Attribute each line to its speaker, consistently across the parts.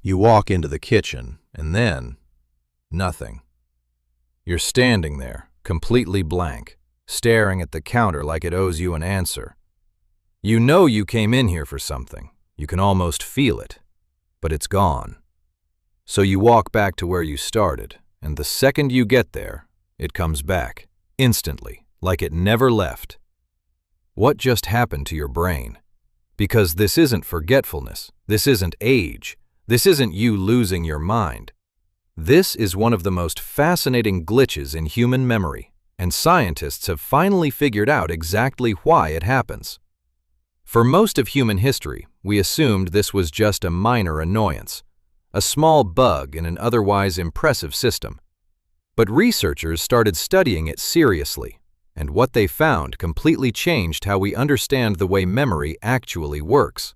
Speaker 1: You walk into the kitchen, and then nothing. You're standing there, completely blank, staring at the counter like it owes you an answer. You know you came in here for something. You can almost feel it, but it's gone. So you walk back to where you started, and the second you get there, it comes back, instantly, like it never left. What just happened to your brain? Because this isn't forgetfulness, this isn't age, this isn't you losing your mind. This is one of the most fascinating glitches in human memory, and scientists have finally figured out exactly why it happens. For most of human history, we assumed this was just a minor annoyance, a small bug in an otherwise impressive system. But researchers started studying it seriously, and what they found completely changed how we understand the way memory actually works.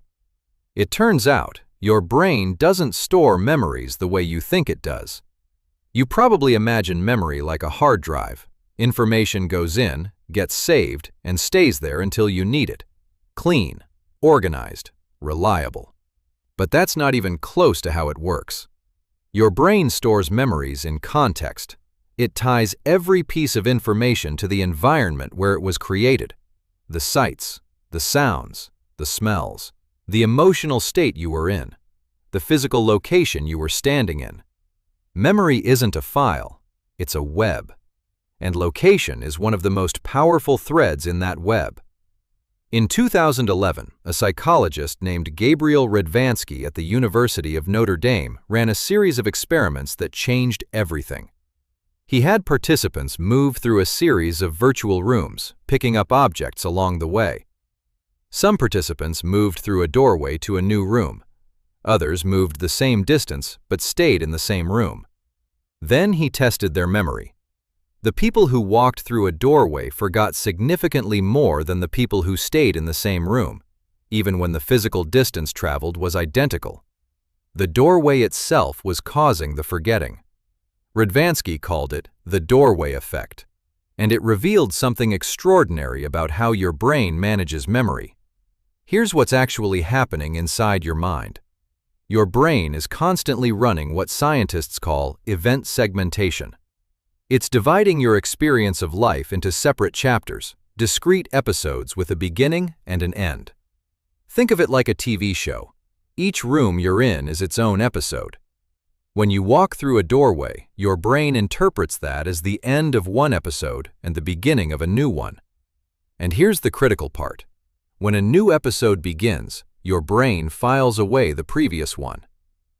Speaker 1: It turns out, your brain doesn't store memories the way you think it does. You probably imagine memory like a hard drive. Information goes in, gets saved, and stays there until you need it. Clean, organized, reliable. But that's not even close to how it works. Your brain stores memories in context. It ties every piece of information to the environment where it was created. The sights, the sounds, the smells, the emotional state you were in, the physical location you were standing in. Memory isn't a file, it's a web. And location is one of the most powerful threads in that web. In 2011, a psychologist named Gabriel Radvansky at the University of Notre Dame ran a series of experiments that changed everything. He had participants move through a series of virtual rooms, picking up objects along the way. Some participants moved through a doorway to a new room. Others moved the same distance but stayed in the same room. Then he tested their memory. The people who walked through a doorway forgot significantly more than the people who stayed in the same room, even when the physical distance traveled was identical. The doorway itself was causing the forgetting. Radvansky called it the doorway effect, and it revealed something extraordinary about how your brain manages memory. Here's what's actually happening inside your mind. Your brain is constantly running what scientists call event segmentation. It's dividing your experience of life into separate chapters, discrete episodes with a beginning and an end. Think of it like a TV show. Each room you're in is its own episode. When you walk through a doorway, your brain interprets that as the end of one episode and the beginning of a new one. And here's the critical part. When a new episode begins, your brain files away the previous one.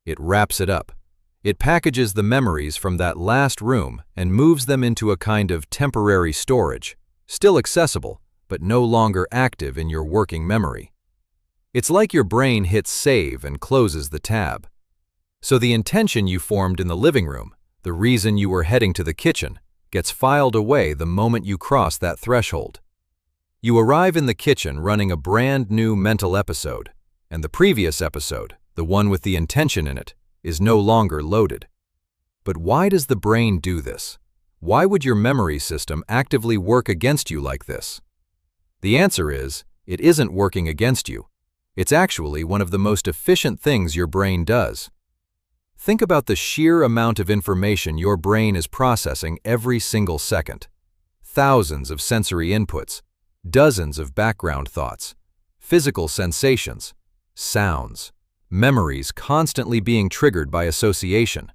Speaker 1: It wraps it up. It packages the memories from that last room and moves them into a kind of temporary storage, still accessible, but no longer active in your working memory. It's like your brain hits save and closes the tab. So the intention you formed in the living room, the reason you were heading to the kitchen, gets filed away the moment you cross that threshold. You arrive in the kitchen running a brand new mental episode, and the previous episode, the one with the intention in it, is no longer loaded. But why does the brain do this? Why would your memory system actively work against you like this? The answer is, it isn't working against you. It's actually one of the most efficient things your brain does. Think about the sheer amount of information your brain is processing every single second. Thousands of sensory inputs, dozens of background thoughts, physical sensations, sounds, memories constantly being triggered by association.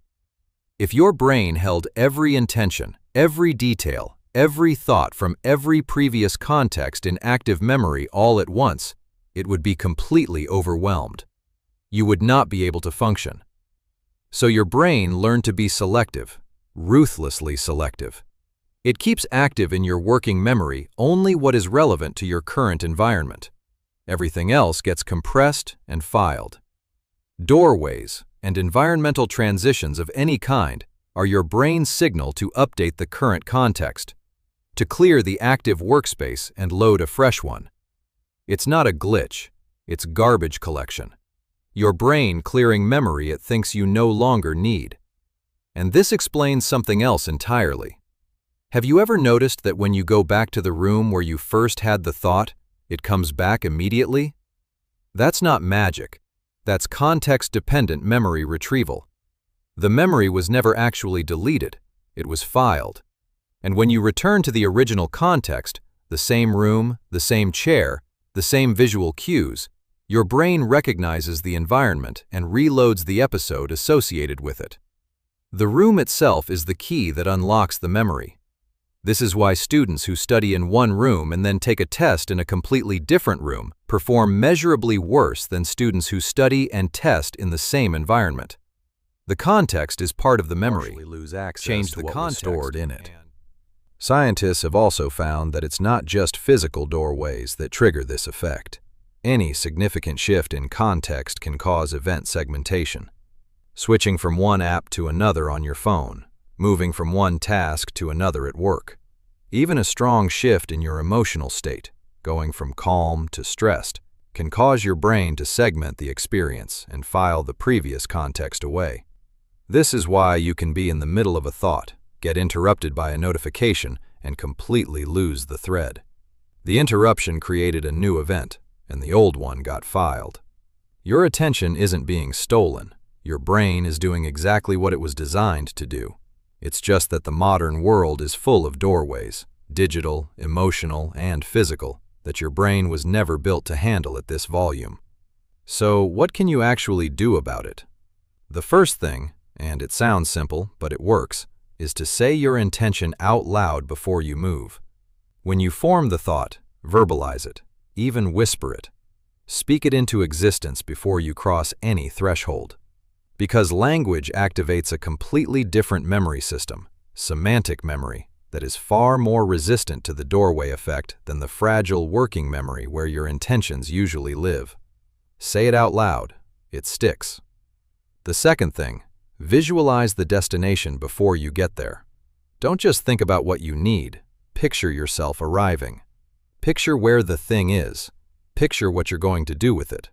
Speaker 1: If your brain held every intention, every detail, every thought from every previous context in active memory all at once, it would be completely overwhelmed. You would not be able to function. So your brain learned to be selective, ruthlessly selective. It keeps active in your working memory only what is relevant to your current environment. Everything else gets compressed and filed. Doorways and environmental transitions of any kind are your brain's signal to update the current context, to clear the active workspace and load a fresh one. It's not a glitch, it's garbage collection. Your brain clearing memory it thinks you no longer need. And this explains something else entirely. Have you ever noticed that when you go back to the room where you first had the thought, it comes back immediately? That's not magic. That's context-dependent memory retrieval. The memory was never actually deleted, it was filed. And when you return to the original context, the same room, the same chair, the same visual cues, your brain recognizes the environment and reloads the episode associated with it. The room itself is the key that unlocks the memory. This is why students who study in one room and then take a test in a completely different room perform measurably worse than students who study and test in the same environment. The context is part of the memory. Change the context stored in it. Scientists have also found that it's not just physical doorways that trigger this effect. Any significant shift in context can cause event segmentation. Switching from one app to another on your phone, moving from one task to another at work. Even a strong shift in your emotional state, going from calm to stressed, can cause your brain to segment the experience and file the previous context away. This is why you can be in the middle of a thought, get interrupted by a notification, and completely lose the thread. The interruption created a new event, and the old one got filed. Your attention isn't being stolen. Your brain is doing exactly what it was designed to do. It's just that the modern world is full of doorways, digital, emotional, and physical, that your brain was never built to handle at this volume. So, what can you actually do about it? The first thing, and it sounds simple, but it works, is to say your intention out loud before you move. When you form the thought, verbalize it, even whisper it. Speak it into existence before you cross any threshold. Because language activates a completely different memory system, semantic memory, that is far more resistant to the doorway effect than the fragile working memory where your intentions usually live. Say it out loud. It sticks. The second thing, visualize the destination before you get there. Don't just think about what you need. Picture yourself arriving. Picture where the thing is. Picture what you're going to do with it.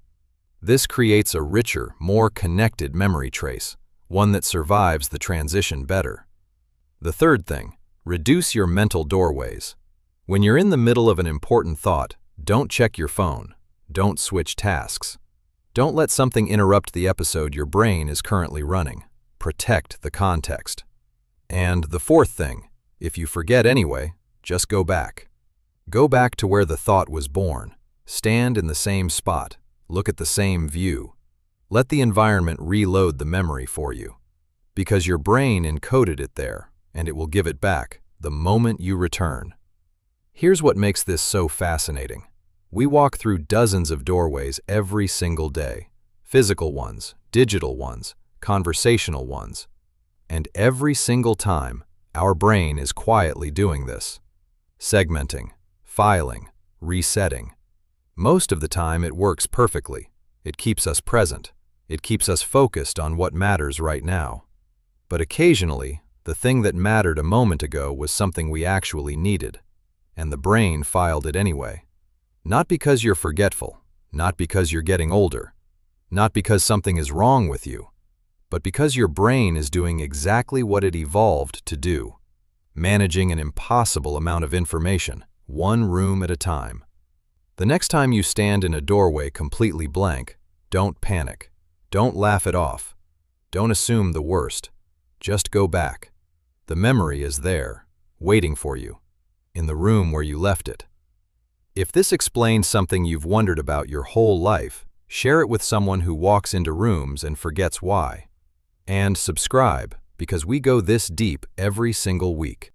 Speaker 1: This creates a richer, more connected memory trace, one that survives the transition better. The third thing, reduce your mental doorways. When you're in the middle of an important thought, don't check your phone. Don't switch tasks. Don't let something interrupt the episode your brain is currently running. Protect the context. And the fourth thing, if you forget anyway, just go back. Go back to where the thought was born. Stand in the same spot. Look at the same view. Let the environment reload the memory for you. Because your brain encoded it there, and it will give it back the moment you return. Here's what makes this so fascinating. We walk through dozens of doorways every single day. Physical ones, digital ones, conversational ones. And every single time, our brain is quietly doing this. Segmenting, filing, resetting. Most of the time it works perfectly. It keeps us present. It keeps us focused on what matters right now. But occasionally, the thing that mattered a moment ago was something we actually needed, and the brain filed it anyway. Not because you're forgetful, not because you're getting older, not because something is wrong with you, but because your brain is doing exactly what it evolved to do, managing an impossible amount of information, one room at a time. The next time you stand in a doorway completely blank, don't panic. Don't laugh it off. Don't assume the worst. Just go back. The memory is there, waiting for you, in the room where you left it. If this explains something you've wondered about your whole life, share it with someone who walks into rooms and forgets why. And subscribe, because we go this deep every single week.